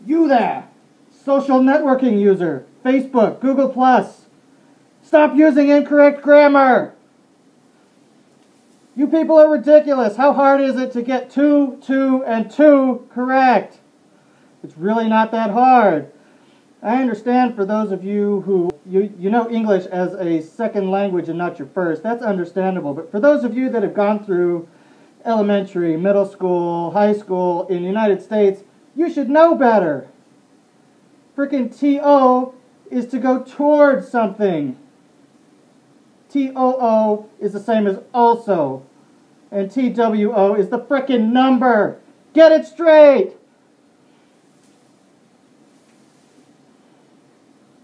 You there, social networking user, Facebook, Google+. Stop using incorrect grammar. You people are ridiculous. How hard is it to get two, and two correct? It's really not that hard. I understand for those of you who, you know English as a second language and not your first. That's understandable. But for those of you that have gone through elementary, middle school, high school in the United States, you should know better. Frickin' T-O is to go towards something. T-O-O is the same as also. And T-W-O is the frickin' number. Get it straight!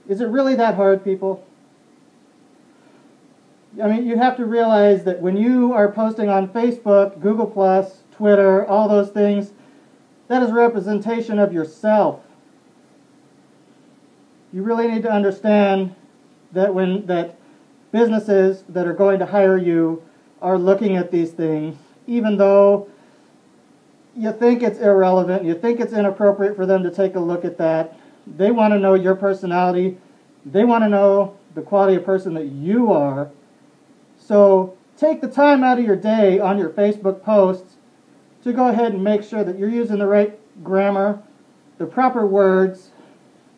Is it really that hard, people? I mean, you have to realize that when you are posting on Facebook, Google+, Twitter, all those things, that is a representation of yourself. You really need to understand that businesses that are going to hire you are looking at these things, even though you think it's irrelevant, you think it's inappropriate for them to take a look at that. They want to know your personality. They want to know the quality of person that you are. So take the time out of your day on your Facebook posts to go ahead and make sure that you're using the right grammar, the proper words,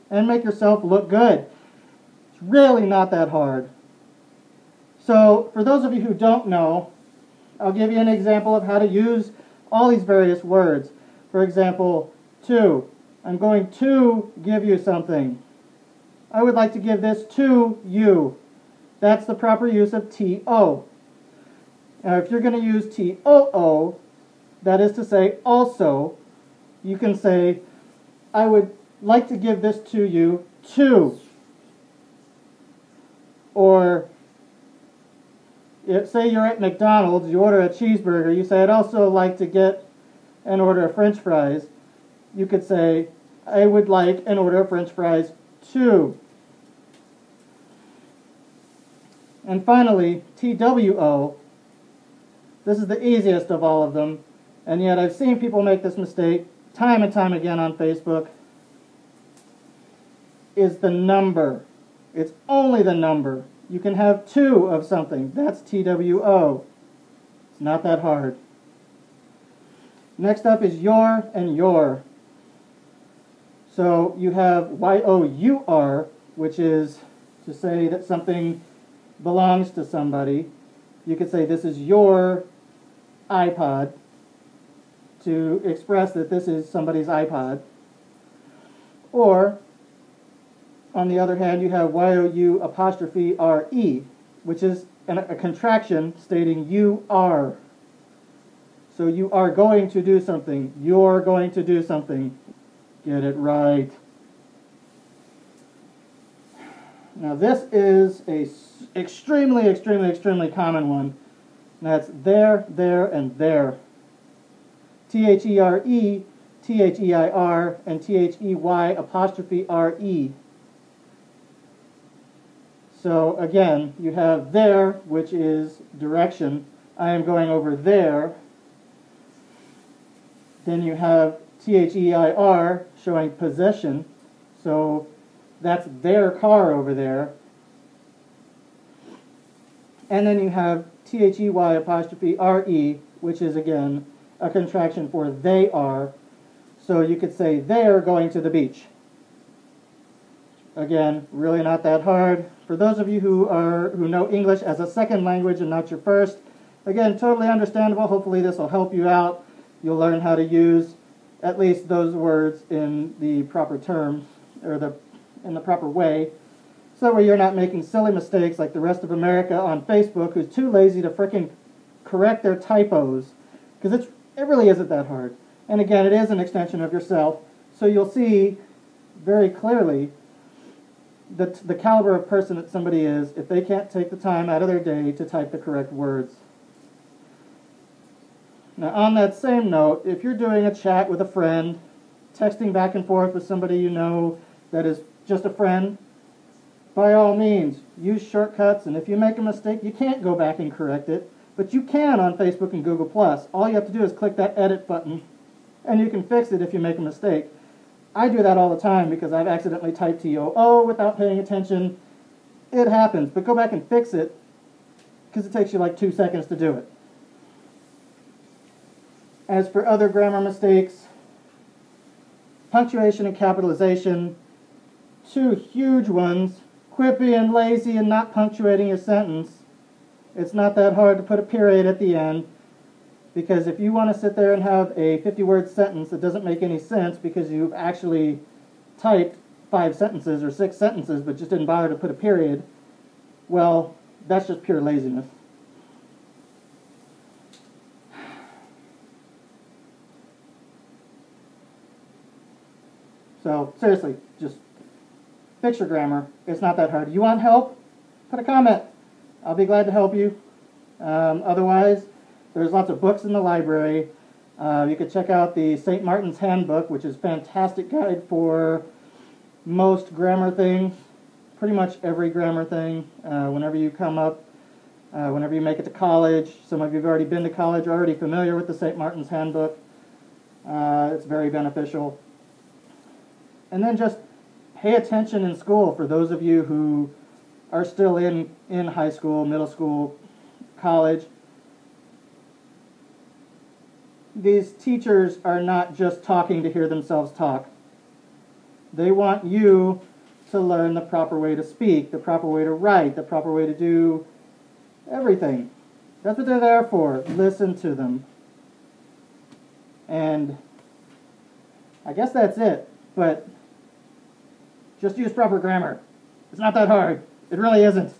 and make yourself look good. It's really not that hard. So for those of you who don't know, I'll give you an example of how to use all these various words. For example, to. I'm going to give you something. I would like to give this to you. That's the proper use of T-O. Now if you're going to use T-O-O, that is to say also, you can say, I would like to give this to you too. Or say you're at McDonald's, you order a cheeseburger, you say, I'd also like to get an order of French fries. You could say, I would like an order of French fries too. And finally, T-W-O. This is the easiest of all of them, and yet I've seen people make this mistake time and time again on Facebook, is the number. It's only the number. You can have two of something. That's T-W-O. It's not that hard. Next up is your and your. So you have Y-O-U-R, which is to say that something belongs to somebody. You could say this is your iPod to express that this is somebody's iPod. Or, on the other hand, you have Y-O-U'-R-E, which is a contraction stating you are. So you are going to do something. You're going to do something. Get it right. Now this is a extremely common one. That's there, and there. T-H-E-R-E, T-H-E-I-R, and T-H-E-Y'-R-E. So again, you have there, which is direction. I am going over there. Then you have T-H-E-I-R showing possession. So that's their car over there. And then you have T-H-E-Y'-R-E, which is again a contraction for they are. So you could say they're going to the beach. Again, really not that hard. For those of you who know English as a second language and not your first, again, totally understandable. Hopefully this will help you out. You'll learn how to use at least those words in the proper terms, or in the proper way, so that way you're not making silly mistakes like the rest of America on Facebook, who's too lazy to frickin' correct their typos, because it really isn't that hard. And again, it is an extension of yourself, so you'll see very clearly the caliber of person that somebody is if they can't take the time out of their day to type the correct words. Now on that same note, if you're doing a chat with a friend, texting back and forth with somebody you know that is just a friend, by all means, use shortcuts, and if you make a mistake, you can't go back and correct it, but you can on Facebook and Google+. All you have to do is click that edit button, and you can fix it if you make a mistake. I do that all the time because I've accidentally typed TOO without paying attention. It happens, but go back and fix it because it takes you like 2 seconds to do it. As for other grammar mistakes, punctuation and capitalization, two huge ones. Quit being lazy and not punctuating your sentence. It's not that hard to put a period at the end, because if you want to sit there and have a 50-word sentence that doesn't make any sense because you've actually typed 5 sentences or 6 sentences but just didn't bother to put a period, well, that's just pure laziness. So seriously, just fix your grammar. It's not that hard. You want help? Put a comment. I'll be glad to help you. Otherwise, there's lots of books in the library. You could check out the St. Martin's Handbook, which is a fantastic guide for most grammar things, pretty much every grammar thing. Whenever you come up, whenever you make it to college, some of you have already been to college, are already familiar with the St. Martin's Handbook. It's very beneficial. And then just pay attention in school for those of you who are still in high school, middle school, college. These teachers are not just talking to hear themselves talk. They want you to learn the proper way to speak, the proper way to write, the proper way to do everything. That's what they're there for. Listen to them. And I guess that's it. But just use proper grammar. It's not that hard. It really isn't.